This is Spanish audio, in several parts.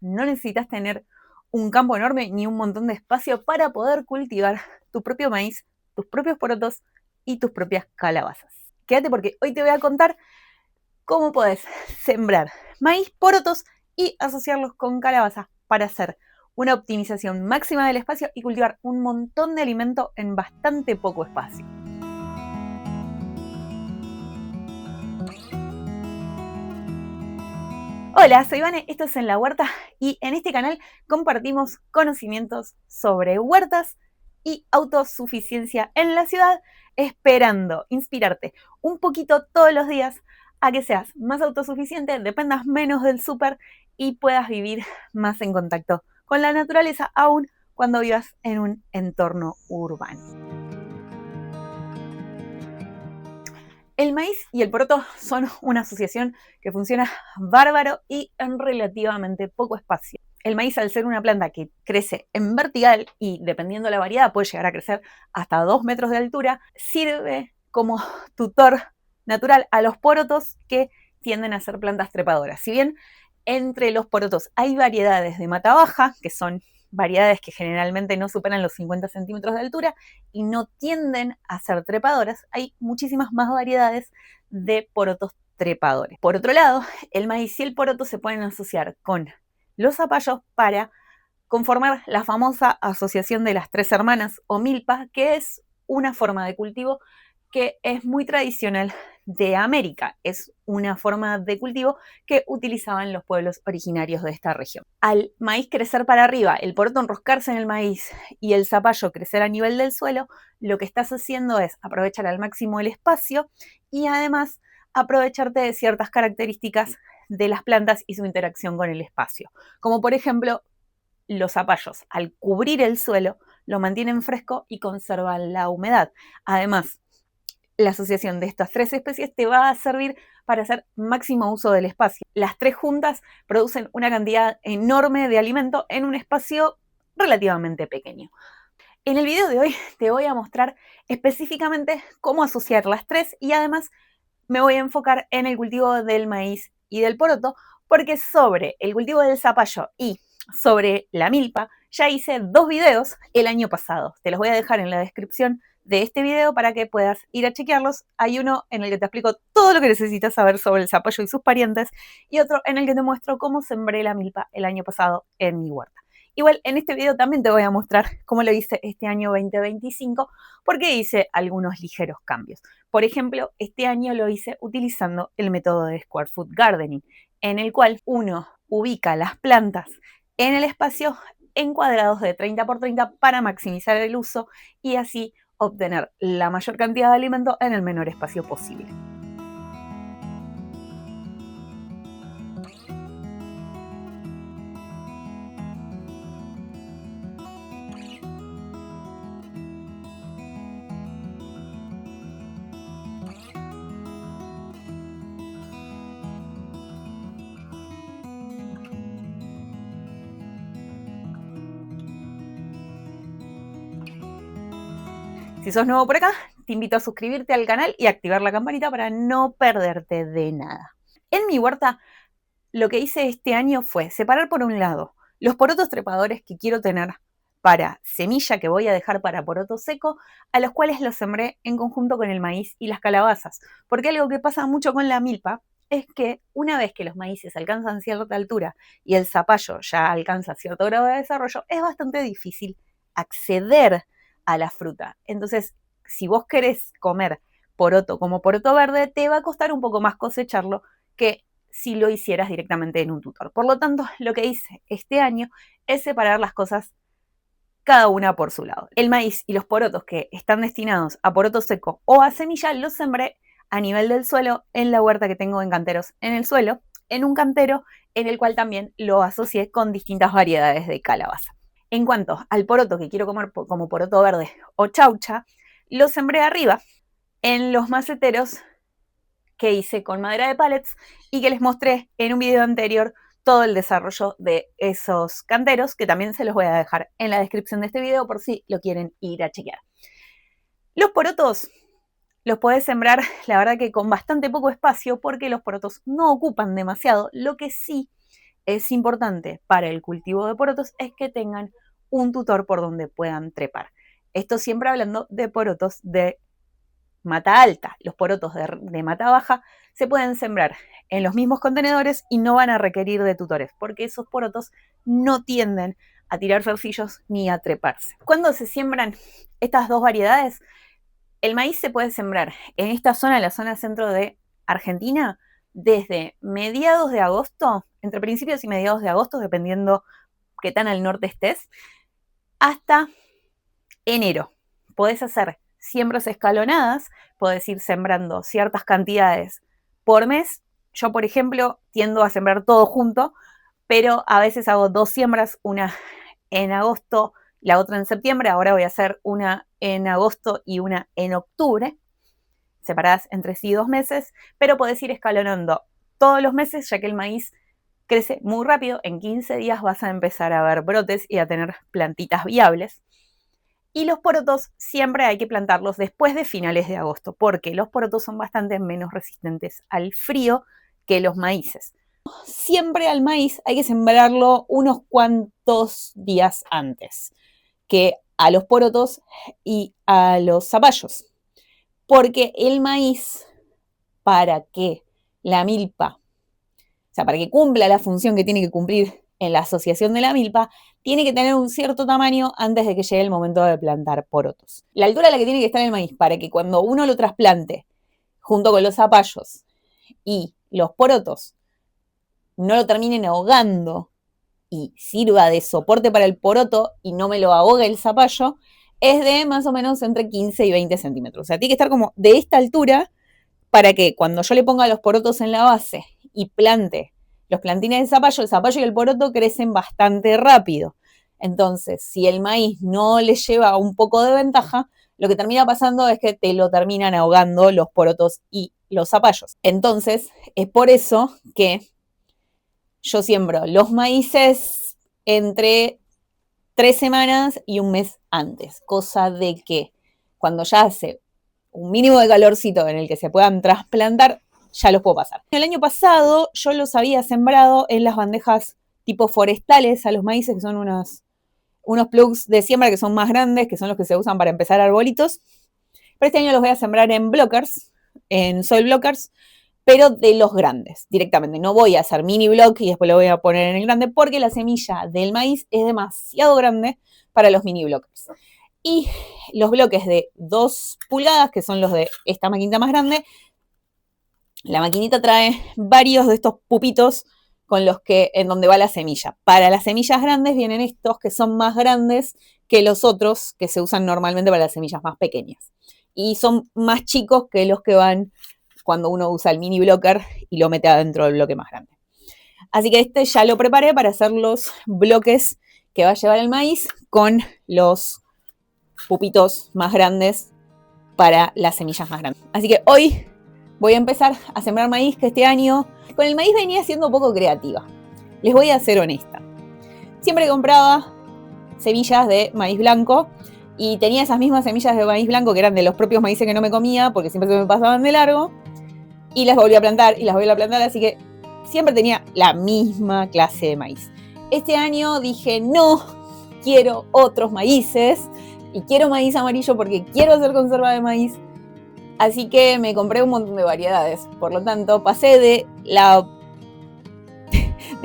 No necesitas tener un campo enorme ni un montón de espacio para poder cultivar tu propio maíz, tus propios porotos y tus propias calabazas. Quédate porque hoy te voy a contar cómo puedes sembrar maíz, porotos y asociarlos con calabazas para hacer una optimización máxima del espacio y cultivar un montón de alimento en bastante poco espacio. Hola, soy Vane, esto es En la Huerta y en este canal compartimos conocimientos sobre huertas y autosuficiencia en la ciudad, esperando inspirarte un poquito todos los días a que seas más autosuficiente, dependas menos del súper y puedas vivir más en contacto con la naturaleza, aún cuando vivas en un entorno urbano. El maíz y el poroto son una asociación que funciona bárbaro y en relativamente poco espacio. El maíz, al ser una planta que crece en vertical y dependiendo de la variedad puede llegar a crecer hasta 2 metros de altura, sirve como tutor natural a los porotos que tienden a ser plantas trepadoras. Si bien entre los porotos hay variedades de mata baja, que son variedades que generalmente no superan los 50 centímetros de altura y no tienden a ser trepadoras, hay muchísimas más variedades de porotos trepadores. Por otro lado, el maíz y el poroto se pueden asociar con los zapallos para conformar la famosa asociación de las tres hermanas o milpa, que es una forma de cultivo que es muy tradicional de América. Es una forma de cultivo que utilizaban los pueblos originarios de esta región. Al maíz crecer para arriba, el poroto enroscarse en el maíz y el zapallo crecer a nivel del suelo, lo que estás haciendo es aprovechar al máximo el espacio y además aprovecharte de ciertas características de las plantas y su interacción con el espacio. Como por ejemplo, los zapallos, al cubrir el suelo, lo mantienen fresco y conservan la humedad. Además, la asociación de estas tres especies te va a servir para hacer máximo uso del espacio. Las tres juntas producen una cantidad enorme de alimento en un espacio relativamente pequeño. En el video de hoy te voy a mostrar específicamente cómo asociar las tres y además me voy a enfocar en el cultivo del maíz y del poroto, porque sobre el cultivo del zapallo y sobre la milpa ya hice 2 videos el año pasado. Te los voy a dejar en la descripción de este video para que puedas ir a chequearlos. Hay uno en el que te explico todo lo que necesitas saber sobre el zapallo y sus parientes y otro en el que te muestro cómo sembré la milpa el año pasado en mi huerta. Igual en este video también te voy a mostrar cómo lo hice este año 2025 porque hice algunos ligeros cambios. Por ejemplo, este año lo hice utilizando el método de Square Foot Gardening, en el cual uno ubica las plantas en el espacio en cuadrados de 30 por 30 para maximizar el uso y así obtener la mayor cantidad de alimento en el menor espacio posible. Si sos nuevo por acá, te invito a suscribirte al canal y activar la campanita para no perderte de nada. En mi huerta, lo que hice este año fue separar por un lado los porotos trepadores que quiero tener para semilla que voy a dejar para poroto seco, a los cuales los sembré en conjunto con el maíz y las calabazas. Porque algo que pasa mucho con la milpa es que una vez que los maíces alcanzan cierta altura y el zapallo ya alcanza cierto grado de desarrollo, es bastante difícil acceder a la fruta. Entonces, si vos querés comer poroto como poroto verde, te va a costar un poco más cosecharlo que si lo hicieras directamente en un tutor. Por lo tanto, lo que hice este año es separar las cosas cada una por su lado. El maíz y los porotos que están destinados a poroto seco o a semilla los sembré a nivel del suelo en la huerta que tengo en canteros en el suelo, en un cantero en el cual también lo asocié con distintas variedades de calabaza. En cuanto al poroto que quiero comer como poroto verde o chaucha, lo sembré arriba en los maceteros que hice con madera de pallets y que les mostré en un video anterior todo el desarrollo de esos canteros, que también se los voy a dejar en la descripción de este video por si lo quieren ir a chequear. Los porotos los podés sembrar, la verdad que con bastante poco espacio, porque los porotos no ocupan demasiado. Lo que sí es importante para el cultivo de porotos es que tengan un tutor por donde puedan trepar. Esto siempre hablando de porotos de mata alta. Los porotos de mata baja se pueden sembrar en los mismos contenedores y no van a requerir de tutores, porque esos porotos no tienden a tirar zarcillos ni a treparse. Cuando se siembran estas dos variedades, el maíz se puede sembrar en esta zona, la zona centro de Argentina, desde mediados de agosto, entre principios y mediados de agosto, dependiendo qué tan al norte estés, hasta enero. Podés hacer siembras escalonadas, podés ir sembrando ciertas cantidades por mes. Yo, por ejemplo, tiendo a sembrar todo junto, pero a veces hago 2 siembras, una en agosto, la otra en septiembre. Ahora voy a hacer una en agosto y una en octubre, separadas entre sí 2 meses, pero podés ir escalonando todos los meses, ya que el maíz crece muy rápido. En 15 días vas a empezar a ver brotes y a tener plantitas viables. Y los porotos siempre hay que plantarlos después de finales de agosto, porque los porotos son bastante menos resistentes al frío que los maíces. Siempre al maíz hay que sembrarlo unos cuantos días antes que a los porotos y a los zapallos, porque el maíz, para que la milpa, o sea, para que cumpla la función que tiene que cumplir en la asociación de la milpa, tiene que tener un cierto tamaño antes de que llegue el momento de plantar porotos. La altura a la que tiene que estar el maíz para que cuando uno lo trasplante junto con los zapallos y los porotos no lo terminen ahogando y sirva de soporte para el poroto y no me lo ahogue el zapallo, es de más o menos entre 15 y 20 centímetros. O sea, tiene que estar como de esta altura para que cuando yo le ponga los porotos en la base y plante los plantines de zapallo, el zapallo y el poroto crecen bastante rápido. Entonces, si el maíz no le lleva un poco de ventaja, lo que termina pasando es que te lo terminan ahogando los porotos y los zapallos. Entonces, es por eso que yo siembro los maíces entre 3 semanas y un mes antes, cosa de que cuando ya hace un mínimo de calorcito en el que se puedan trasplantar, ya los puedo pasar. El año pasado yo los había sembrado en las bandejas tipo forestales a los maíces, que son unos plugs de siembra que son más grandes, que son los que se usan para empezar arbolitos. Pero este año los voy a sembrar en blockers, en soil blockers, pero de los grandes directamente. No voy a hacer mini block y después lo voy a poner en el grande, porque la semilla del maíz es demasiado grande para los mini blockers. Y los bloques de 2 pulgadas, que son los de esta maquinita más grande, la maquinita trae varios de estos pupitos con los que, en donde va la semilla. Para las semillas grandes vienen estos que son más grandes que los otros que se usan normalmente para las semillas más pequeñas. Y son más chicos que los que van cuando uno usa el mini blocker y lo mete adentro del bloque más grande. Así que este ya lo preparé para hacer los bloques que va a llevar el maíz con los pupitos más grandes para las semillas más grandes. Así que hoy voy a empezar a sembrar maíz, que este año con el maíz venía siendo un poco creativa. Les voy a ser honesta. Siempre compraba semillas de maíz blanco y tenía esas mismas semillas de maíz blanco que eran de los propios maíces que no me comía porque siempre se me pasaban de largo, y las volví a plantar y las volví a plantar, así que siempre tenía la misma clase de maíz. Este año dije, no, quiero otros maíces y quiero maíz amarillo porque quiero hacer conserva de maíz. Así que me compré un montón de variedades. Por lo tanto, pasé de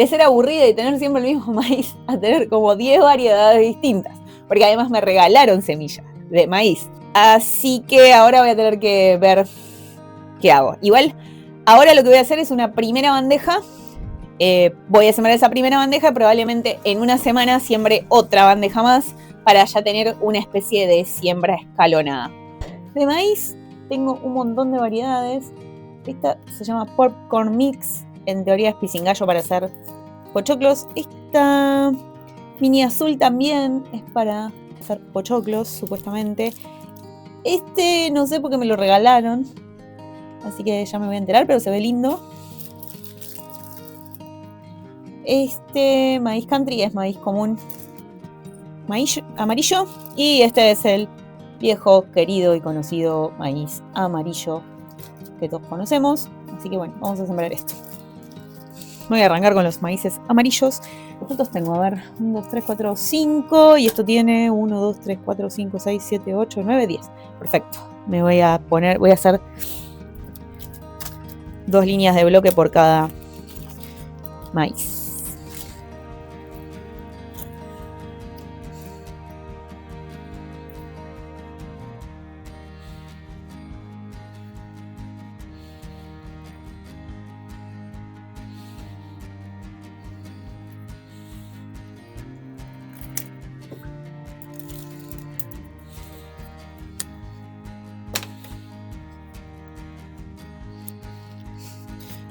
ser aburrida y tener siempre el mismo maíz a tener como 10 variedades distintas. Porque además me regalaron semillas de maíz. Así que ahora voy a tener que ver qué hago. Igual, ahora lo que voy a hacer es una primera bandeja. Voy a sembrar esa primera bandeja y probablemente en una semana siembre otra bandeja más para ya tener una especie de siembra escalonada. De maíz tengo un montón de variedades. Esta se llama Popcorn Mix. En teoría es pisingallo para hacer pochoclos. Esta mini azul también es para hacer pochoclos, supuestamente. Este no sé porque me lo regalaron, así que ya me voy a enterar, pero se ve lindo. Este maíz country es maíz común, maíz amarillo. Y este es el viejo, querido y conocido maíz amarillo que todos conocemos. Así que bueno, vamos a sembrar esto. Voy a arrancar con los maíces amarillos. ¿Cuántos tengo? A ver, 1, 2, 3, 4, 5. Y esto tiene 1, 2, 3, 4, 5, 6, 7, 8, 9, 10. Perfecto. Voy a hacer 2 líneas de bloque por cada maíz.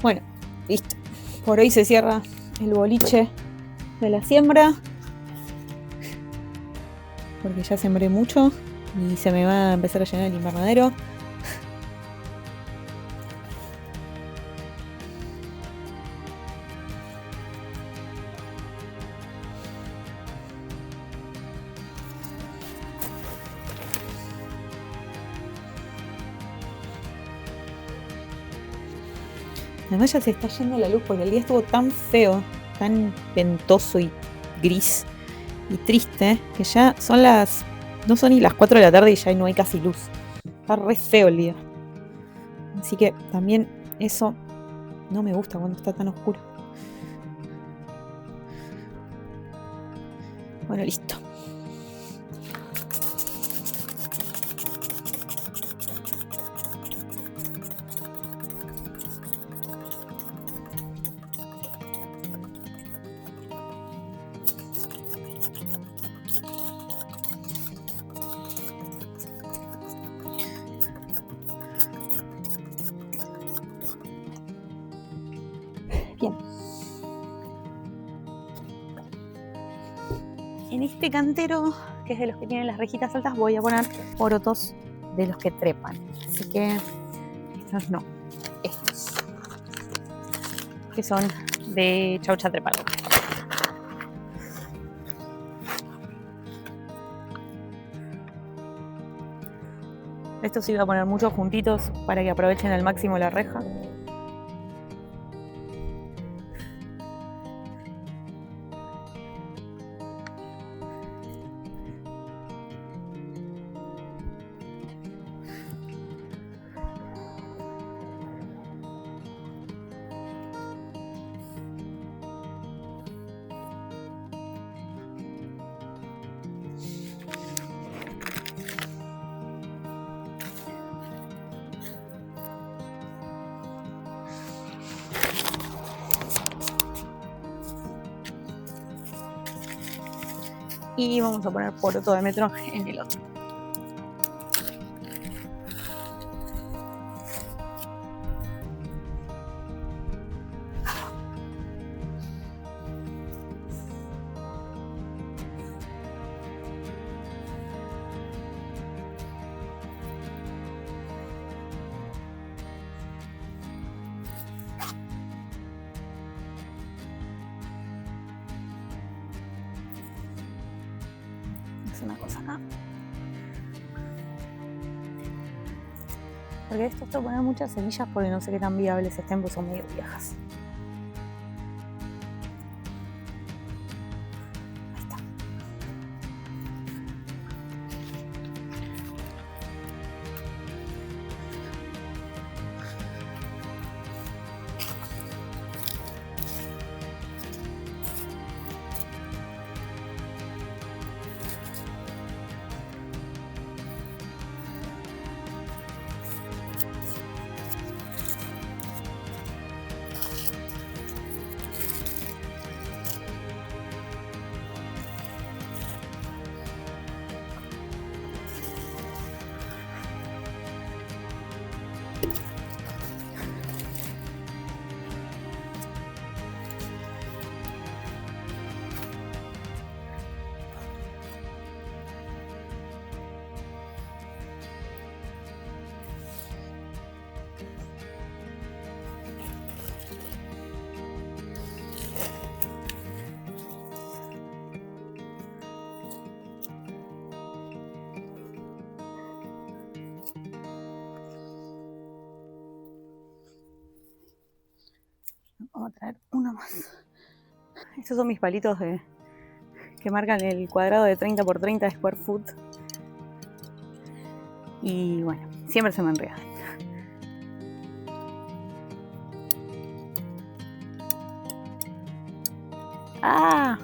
Bueno, listo. Por hoy se cierra el boliche de la siembra. Porque ya sembré mucho y se me va a empezar a llenar el invernadero. Además ya se está yendo la luz porque el día estuvo tan feo, tan ventoso y gris y triste, que ya no son ni las 4 de la tarde y ya no hay casi luz. Está re feo el día. Así que también eso no me gusta cuando está tan oscuro. Bueno, listo. Bien. En este cantero, que es de los que tienen las rejitas altas, voy a poner porotos de los que trepan. Así que estos no, estos, que son de chaucha trepado. Estos iba a poner muchos juntitos para que aprovechen al máximo la reja. Y vamos a poner poroto de metro en el otro. Una cosa acá, porque esto tengo que poner muchas semillas porque no sé qué tan viables estén, pues son medio viejas. Ahí está. a traer uno más. Estos son mis palitos que marcan el cuadrado de 30 por 30 de square foot. Y bueno, siempre se me enredan. ¡Ah!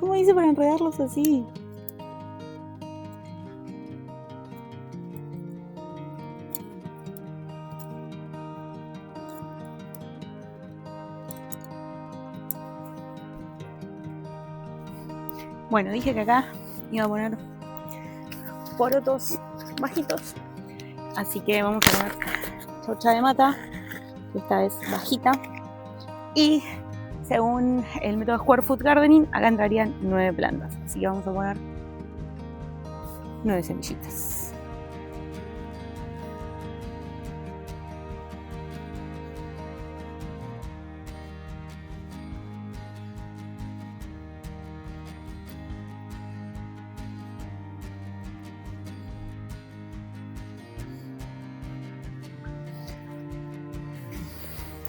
¿Cómo hice para enredarlos así? Bueno, dije que acá iba a poner porotos bajitos. Así que vamos a poner chaucha de mata, que esta es bajita. Y según el método Square Foot Gardening, acá entrarían 9 plantas. Así que vamos a poner 9 semillitas.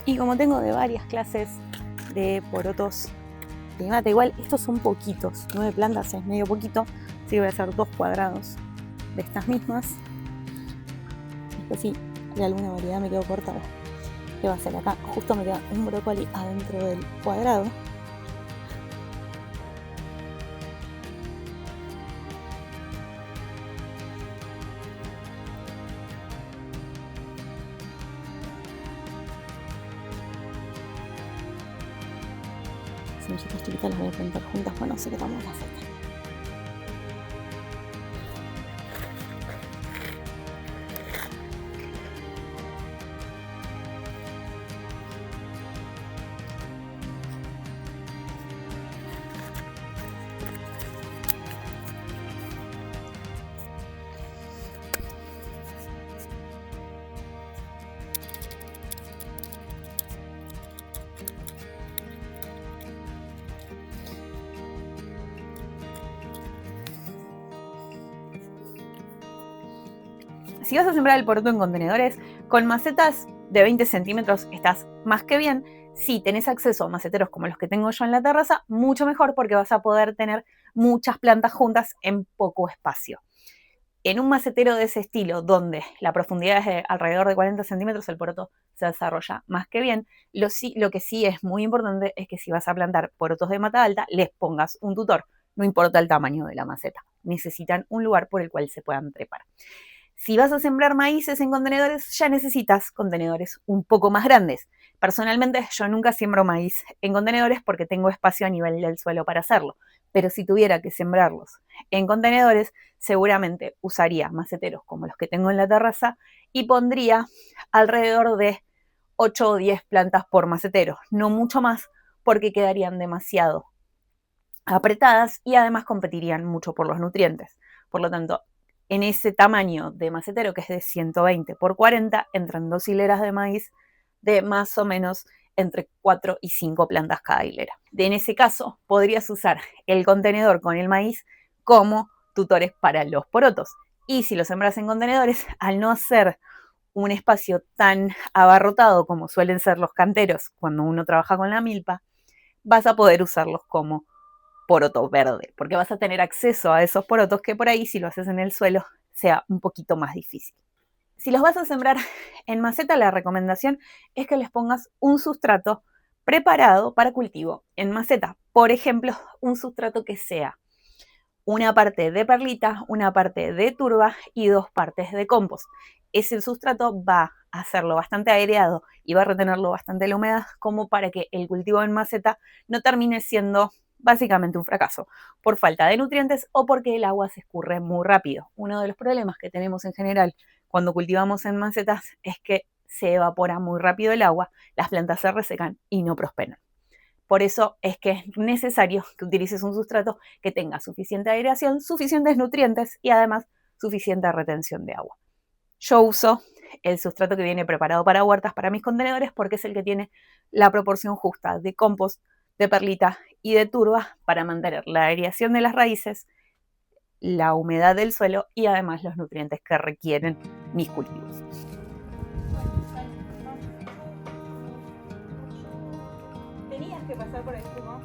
Y como tengo de varias clases de porotos de mata, igual estos son poquitos, 9 plantas es medio poquito, así que voy a hacer 2 cuadrados de estas mismas. Después si hay alguna variedad me quedo corta, ¿qué va a hacer acá? Justo me queda un brócoli adentro del cuadrado. Semillitas chiquitas las voy a plantar juntas, bueno, no sé qué tamaño las hacer. Si vas a sembrar el poroto en contenedores, con macetas de 20 centímetros estás más que bien. Si tenés acceso a maceteros como los que tengo yo en la terraza, mucho mejor porque vas a poder tener muchas plantas juntas en poco espacio. En un macetero de ese estilo, donde la profundidad es de alrededor de 40 centímetros, el poroto se desarrolla más que bien. Lo que sí es muy importante es que si vas a plantar porotos de mata alta, les pongas un tutor. No importa el tamaño de la maceta. Necesitan un lugar por el cual se puedan trepar. Si vas a sembrar maíces en contenedores, ya necesitas contenedores un poco más grandes. Personalmente, yo nunca siembro maíz en contenedores porque tengo espacio a nivel del suelo para hacerlo. Pero si tuviera que sembrarlos en contenedores, seguramente usaría maceteros como los que tengo en la terraza y pondría alrededor de 8 o 10 plantas por macetero, no mucho más porque quedarían demasiado apretadas y además competirían mucho por los nutrientes. Por lo tanto, en ese tamaño de macetero, que es de 120 por 40, entran 2 hileras de maíz de más o menos entre 4 y 5 plantas cada hilera. En ese caso, podrías usar el contenedor con el maíz como tutores para los porotos. Y si los sembras en contenedores, al no ser un espacio tan abarrotado como suelen ser los canteros cuando uno trabaja con la milpa, vas a poder usarlos como poroto verde, porque vas a tener acceso a esos porotos que por ahí, si lo haces en el suelo, sea un poquito más difícil. Si los vas a sembrar en maceta, la recomendación es que les pongas un sustrato preparado para cultivo en maceta. Por ejemplo, un sustrato que sea una parte de perlita, una parte de turba y 2 partes de compost. Ese sustrato va a hacerlo bastante aireado y va a retenerlo bastante la humedad, como para que el cultivo en maceta no termine siendo básicamente un fracaso por falta de nutrientes o porque el agua se escurre muy rápido. Uno de los problemas que tenemos en general cuando cultivamos en macetas es que se evapora muy rápido el agua, las plantas se resecan y no prosperan. Por eso es que es necesario que utilices un sustrato que tenga suficiente aireación, suficientes nutrientes y además suficiente retención de agua. Yo uso el sustrato que viene preparado para huertas para mis contenedores porque es el que tiene la proporción justa de compost, de perlita y de turba para mantener la aireación de las raíces, la humedad del suelo y además los nutrientes que requieren mis cultivos. Tenías que pasar por el zumo.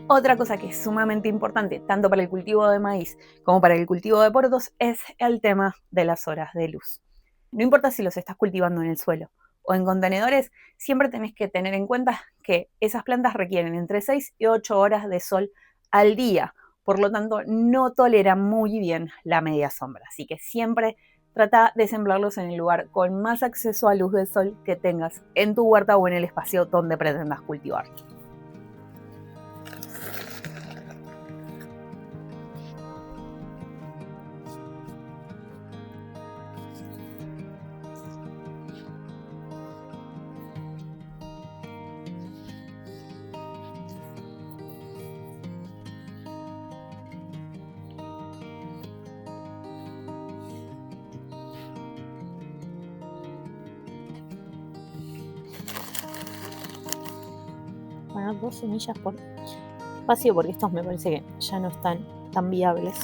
Otra cosa que es sumamente importante, tanto para el cultivo de maíz como para el cultivo de porotos, es el tema de las horas de luz. No importa si los estás cultivando en el suelo o en contenedores, siempre tenés que tener en cuenta que esas plantas requieren entre 6 y 8 horas de sol al día. Por lo tanto, no toleran muy bien la media sombra. Así que siempre trata de sembrarlos en el lugar con más acceso a luz del sol que tengas en tu huerta o en el espacio donde pretendas cultivar. Bueno, 2 semillas por espacio porque estos me parece que ya no están tan viables.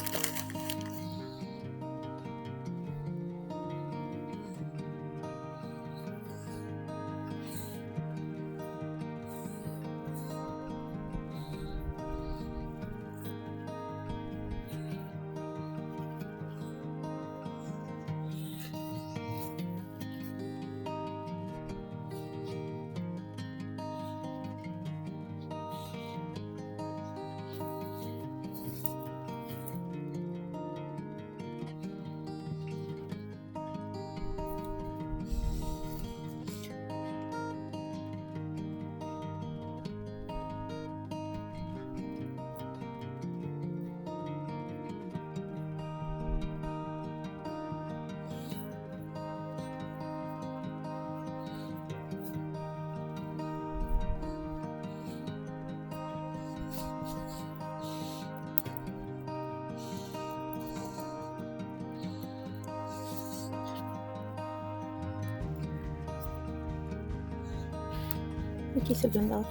Aquí hice el plantador.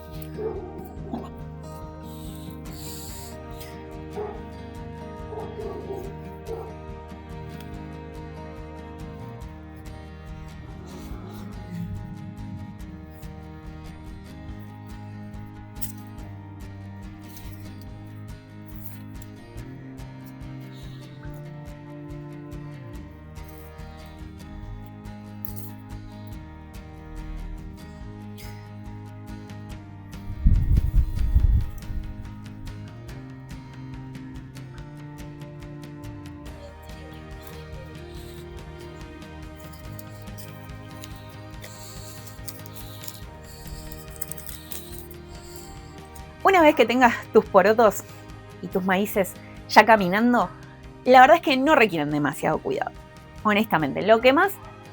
Una vez que tengas tus porotos y tus maíces ya caminando, la verdad es que no requieren demasiado cuidado. Honestamente, lo que más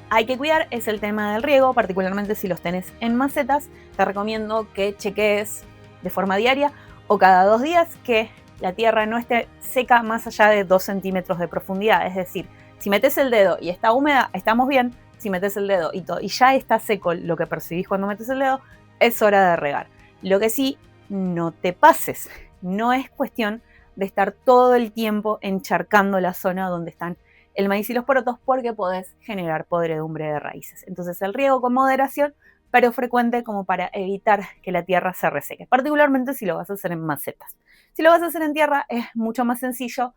hay que cuidar es el tema del riego, particularmente si los tenés en macetas. Te recomiendo que cheques de forma diaria o cada 2 días que la tierra no esté seca más allá de 2 centímetros de profundidad. Es decir, si metes el dedo y está húmeda, estamos bien. Si metes el dedo y ya está seco lo que percibís cuando metes el dedo, es hora de regar. Lo que sí, no te pases. No es cuestión de estar todo el tiempo encharcando la zona donde están el maíz y los porotos, porque podés generar podredumbre de raíces. Entonces el riego con moderación, pero frecuente, como para evitar que la tierra se reseque, particularmente si lo vas a hacer en macetas. Si lo vas a hacer en tierra es mucho más sencillo,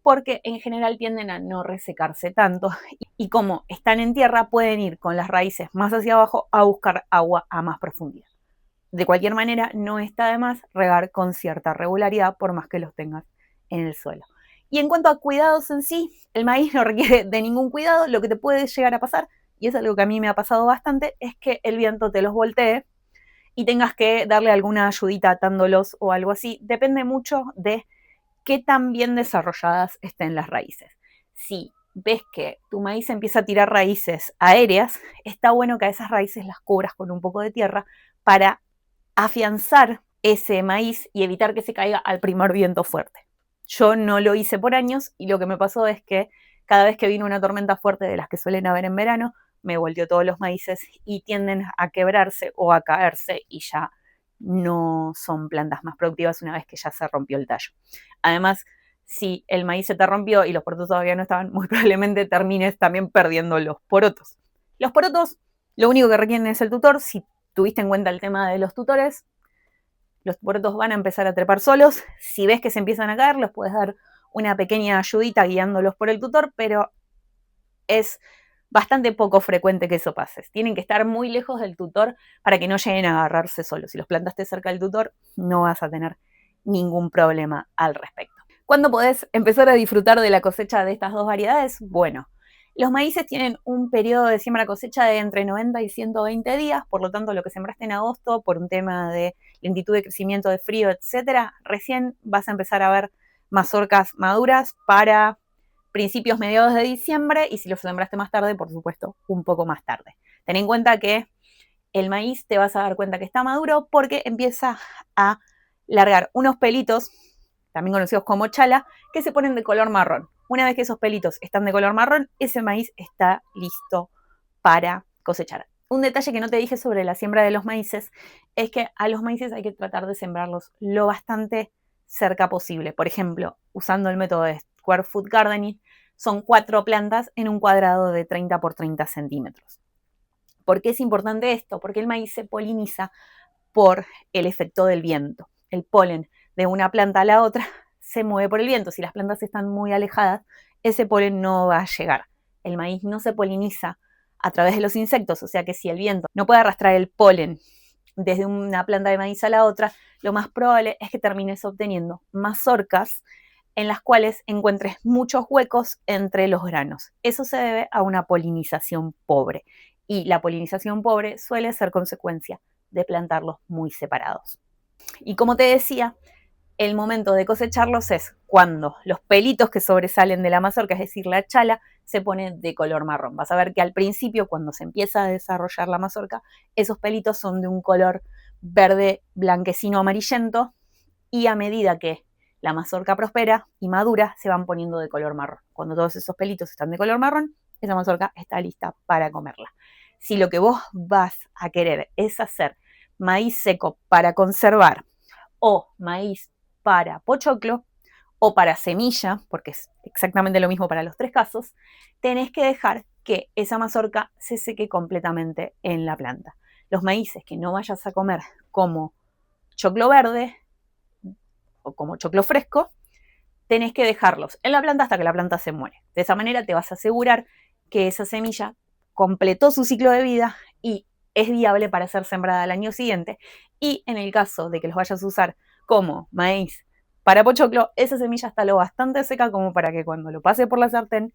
porque en general tienden a no resecarse tanto, y como están en tierra pueden ir con las raíces más hacia abajo a buscar agua a más profundidad. De cualquier manera, no está de más regar con cierta regularidad, por más que los tengas en el suelo. Y en cuanto a cuidados en sí, el maíz no requiere de ningún cuidado. Lo que te puede llegar a pasar, y es algo que a mí me ha pasado bastante, es que el viento te los voltee y tengas que darle alguna ayudita atándolos o algo así. Depende mucho de qué tan bien desarrolladas estén las raíces. Si ves que tu maíz empieza a tirar raíces aéreas, está bueno que a esas raíces las cubras con un poco de tierra para afianzar ese maíz y evitar que se caiga al primer viento fuerte. Yo no lo hice por años y lo que me pasó es que cada vez que vino una tormenta fuerte de las que suelen haber en verano, me volteó todos los maíces y tienden a quebrarse o a caerse y ya no son plantas más productivas una vez que ya se rompió el tallo. Además, si el maíz se te rompió y los porotos todavía no estaban, muy probablemente termines también perdiendo los porotos. Los porotos, lo único que requieren es el tutor. Si tuviste en cuenta el tema de los tutores, los porotos van a empezar a trepar solos. Si ves que se empiezan a caer, los puedes dar una pequeña ayudita guiándolos por el tutor, pero es bastante poco frecuente que eso pase. Tienen que estar muy lejos del tutor para que no lleguen a agarrarse solos. Si los plantaste cerca del tutor, no vas a tener ningún problema al respecto. ¿Cuándo podés empezar a disfrutar de la cosecha de estas dos variedades? Bueno, los maíces tienen un periodo de siembra-cosecha de entre 90 y 120 días, por lo tanto, lo que sembraste en agosto, por un tema de lentitud de crecimiento, de frío, etcétera, recién vas a empezar a ver mazorcas maduras para principios, mediados de diciembre, y si lo sembraste más tarde, por supuesto, un poco más tarde. Ten en cuenta que el maíz te vas a dar cuenta que está maduro porque empieza a largar unos pelitos, también conocidos como chala, que se ponen de color marrón. Una vez que esos pelitos están de color marrón, ese maíz está listo para cosechar. Un detalle que no te dije sobre la siembra de los maíces es que a los maíces hay que tratar de sembrarlos lo bastante cerca posible. Por ejemplo, usando el método de Square Foot Gardening, son 4 plantas en un cuadrado de 30 por 30 centímetros. ¿Por qué es importante esto? Porque el maíz se poliniza por el efecto del viento. El polen de una planta a la otra se mueve por el viento. Si las plantas están muy alejadas, ese polen no va a llegar. El maíz no se poliniza a través de los insectos, o sea que si el viento no puede arrastrar el polen desde una planta de maíz a la otra, lo más probable es que termines obteniendo mazorcas en las cuales encuentres muchos huecos entre los granos. Eso se debe a una polinización pobre, y la polinización pobre suele ser consecuencia de plantarlos muy separados. Y como te decía, el momento de cosecharlos es cuando los pelitos que sobresalen de la mazorca, es decir, la chala, se pone de color marrón. Vas a ver que al principio, cuando se empieza a desarrollar la mazorca, esos pelitos son de un color verde blanquecino amarillento, y a medida que la mazorca prospera y madura, se van poniendo de color marrón. Cuando todos esos pelitos están de color marrón, esa mazorca está lista para comerla. Si lo que vos vas a querer es hacer maíz seco para conservar o maíz para pochoclo o para semilla, porque es exactamente lo mismo para los 3 casos, tenés que dejar que esa mazorca se seque completamente en la planta. Los maíces que no vayas a comer como choclo verde o como choclo fresco, tenés que dejarlos en la planta hasta que la planta se muere. De esa manera te vas a asegurar que esa semilla completó su ciclo de vida y es viable para ser sembrada al año siguiente. Y en el caso de que los vayas a usar como maíz para pochoclo, esa semilla está lo bastante seca como para que cuando lo pase por la sartén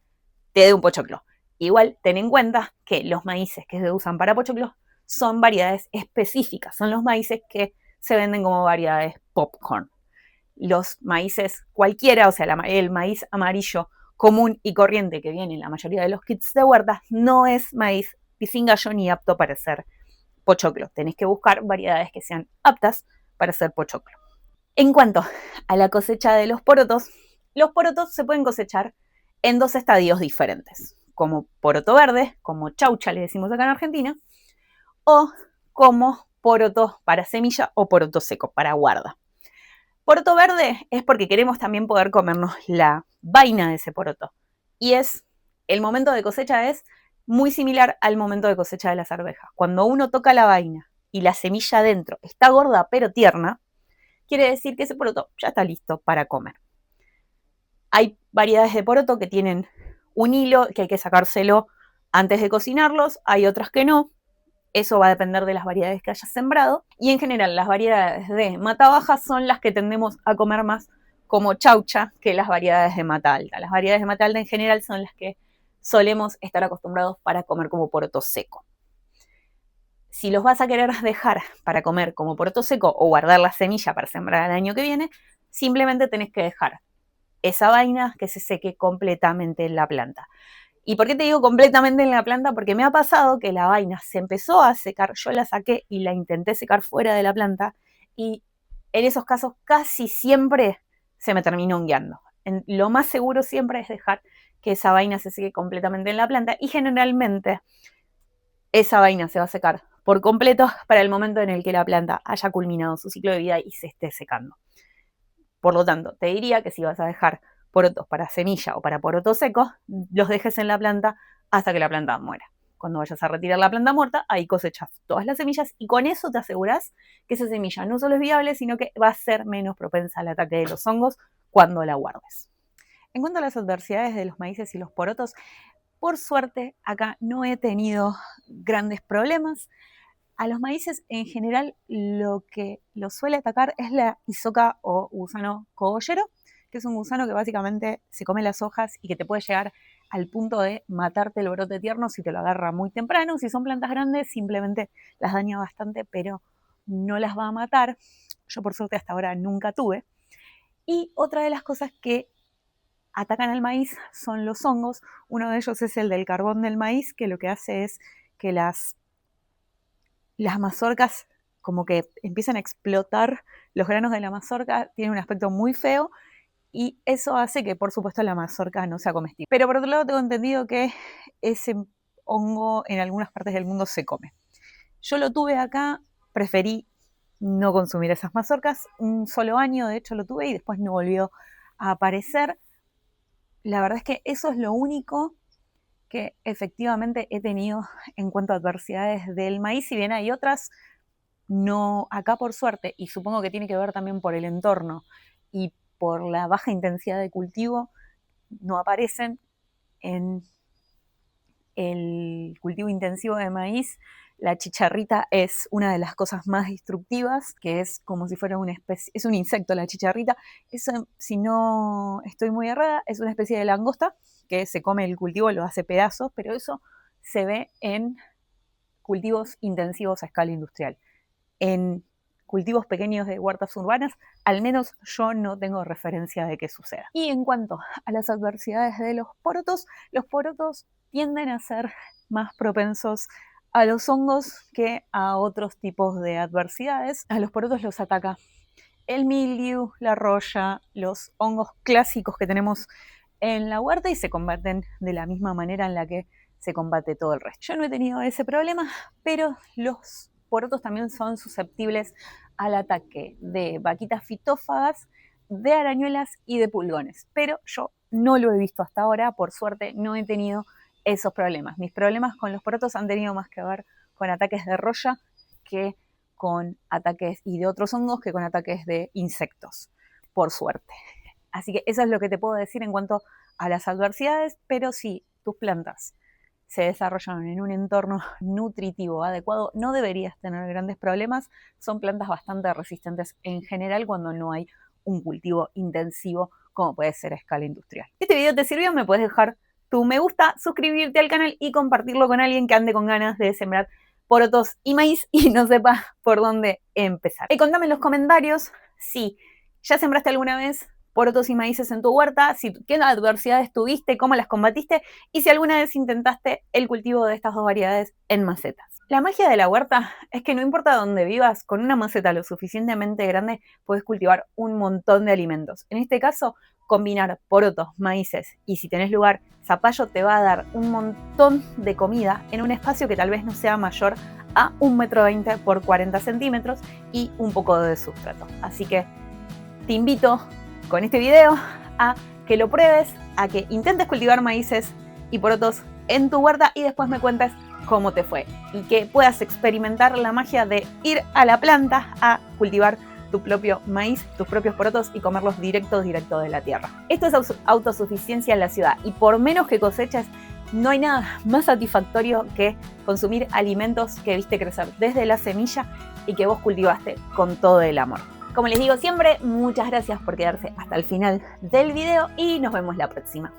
te dé un pochoclo. Igual ten en cuenta que los maíces que se usan para pochoclo son variedades específicas, son los maíces que se venden como variedades popcorn. Los maíces cualquiera, o sea, el maíz amarillo común y corriente que viene en la mayoría de los kits de huertas, no es maíz pisingallo ni apto para hacer pochoclo. Tenés que buscar variedades que sean aptas para hacer pochoclo. En cuanto a la cosecha de los porotos se pueden cosechar en 2 estadios diferentes, como poroto verde, como chaucha le decimos acá en Argentina, o como poroto para semilla o poroto seco para guarda. Poroto verde es porque queremos también poder comernos la vaina de ese poroto. Y el momento de cosecha es muy similar al momento de cosecha de las arvejas. Cuando uno toca la vaina y la semilla adentro está gorda pero tierna, quiere decir que ese poroto ya está listo para comer. Hay variedades de poroto que tienen un hilo que hay que sacárselo antes de cocinarlos, hay otras que no. Eso va a depender de las variedades que hayas sembrado. Y en general, las variedades de mata baja son las que tendemos a comer más como chaucha que las variedades de mata alta. Las variedades de mata alta en general son las que solemos estar acostumbrados para comer como poroto seco. Si los vas a querer dejar para comer como poroto seco o guardar la semilla para sembrar el año que viene, simplemente tenés que dejar esa vaina que se seque completamente en la planta. ¿Y por qué te digo completamente en la planta? Porque me ha pasado que la vaina se empezó a secar, yo la saqué y la intenté secar fuera de la planta y en esos casos casi siempre se me terminó hongueando. Lo más seguro siempre es dejar que esa vaina se seque completamente en la planta y generalmente esa vaina se va a secar por completo para el momento en el que la planta haya culminado su ciclo de vida y se esté secando. Por lo tanto, te diría que si vas a dejar porotos para semilla o para porotos secos, los dejes en la planta hasta que la planta muera. Cuando vayas a retirar la planta muerta, ahí cosechas todas las semillas y con eso te aseguras que esa semilla no solo es viable, sino que va a ser menos propensa al ataque de los hongos cuando la guardes. En cuanto a las adversidades de los maíces y los porotos, por suerte acá no he tenido grandes problemas. A los maíces en general lo que los suele atacar es la isoca o gusano cogollero, que es un gusano que básicamente se come las hojas y que te puede llegar al punto de matarte el brote tierno si te lo agarra muy temprano. Si son plantas grandes simplemente las daña bastante, pero no las va a matar. Yo por suerte hasta ahora nunca tuve. Y otra de las cosas que atacan al maíz son los hongos. Uno de ellos es el del carbón del maíz, que lo que hace es que las mazorcas como que empiezan a explotar, los granos de la mazorca tienen un aspecto muy feo y eso hace que, por supuesto, la mazorca no sea comestible. Pero por otro lado tengo entendido que ese hongo en algunas partes del mundo se come. Yo lo tuve acá, preferí no consumir esas mazorcas, un solo año de hecho lo tuve y después no volvió a aparecer. La verdad es que eso es lo único que efectivamente he tenido en cuanto a adversidades del maíz, si bien hay otras, no acá por suerte, y supongo que tiene que ver también por el entorno y por la baja intensidad de cultivo, no aparecen. En el cultivo intensivo de maíz, la chicharrita es una de las cosas más destructivas, que es como si fuera una especie, es un insecto la chicharrita, eso, si no estoy muy errada, es una especie de langosta que se come el cultivo, lo hace pedazos, pero eso se ve en cultivos intensivos a escala industrial. En cultivos pequeños de huertas urbanas, al menos yo no tengo referencia de que suceda. Y en cuanto a las adversidades de los porotos tienden a ser más propensos a los hongos que a otros tipos de adversidades. A los porotos los ataca el mildiu, la roya, los hongos clásicos que tenemos en la huerta y se combaten de la misma manera en la que se combate todo el resto. Yo no he tenido ese problema, pero los porotos también son susceptibles al ataque de vaquitas fitófagas, de arañuelas y de pulgones. Pero yo no lo he visto hasta ahora, por suerte no he tenido esos problemas. Mis problemas con los porotos han tenido más que ver con ataques de roya que con ataques y de otros hongos que con ataques de insectos, por suerte. Así que eso es lo que te puedo decir en cuanto a las adversidades, pero si tus plantas se desarrollan en un entorno nutritivo adecuado, no deberías tener grandes problemas. Son plantas bastante resistentes en general cuando no hay un cultivo intensivo como puede ser a escala industrial. Si este video te sirvió, me puedes dejar tu me gusta, suscribirte al canal y compartirlo con alguien que ande con ganas de sembrar porotos y maíz y no sepa por dónde empezar. Y contame en los comentarios si ya sembraste alguna vez porotos y maíces en tu huerta, qué adversidades tuviste, cómo las combatiste y si alguna vez intentaste el cultivo de estas dos variedades en macetas. La magia de la huerta es que no importa dónde vivas, con una maceta lo suficientemente grande puedes cultivar un montón de alimentos. En este caso, combinar porotos, maíces y si tenés lugar, zapallo te va a dar un montón de comida en un espacio que tal vez no sea mayor a 1,20 m por 40 centímetros y un poco de sustrato. Así que te invito con este video a que lo pruebes, a que intentes cultivar maíces y porotos en tu huerta y después me cuentes cómo te fue y que puedas experimentar la magia de ir a la planta a cultivar tu propio maíz, tus propios porotos y comerlos directo de la tierra. Esto es autosuficiencia en la ciudad y por menos que coseches, no hay nada más satisfactorio que consumir alimentos que viste crecer desde la semilla y que vos cultivaste con todo el amor. Como les digo siempre, muchas gracias por quedarse hasta el final del video y nos vemos la próxima.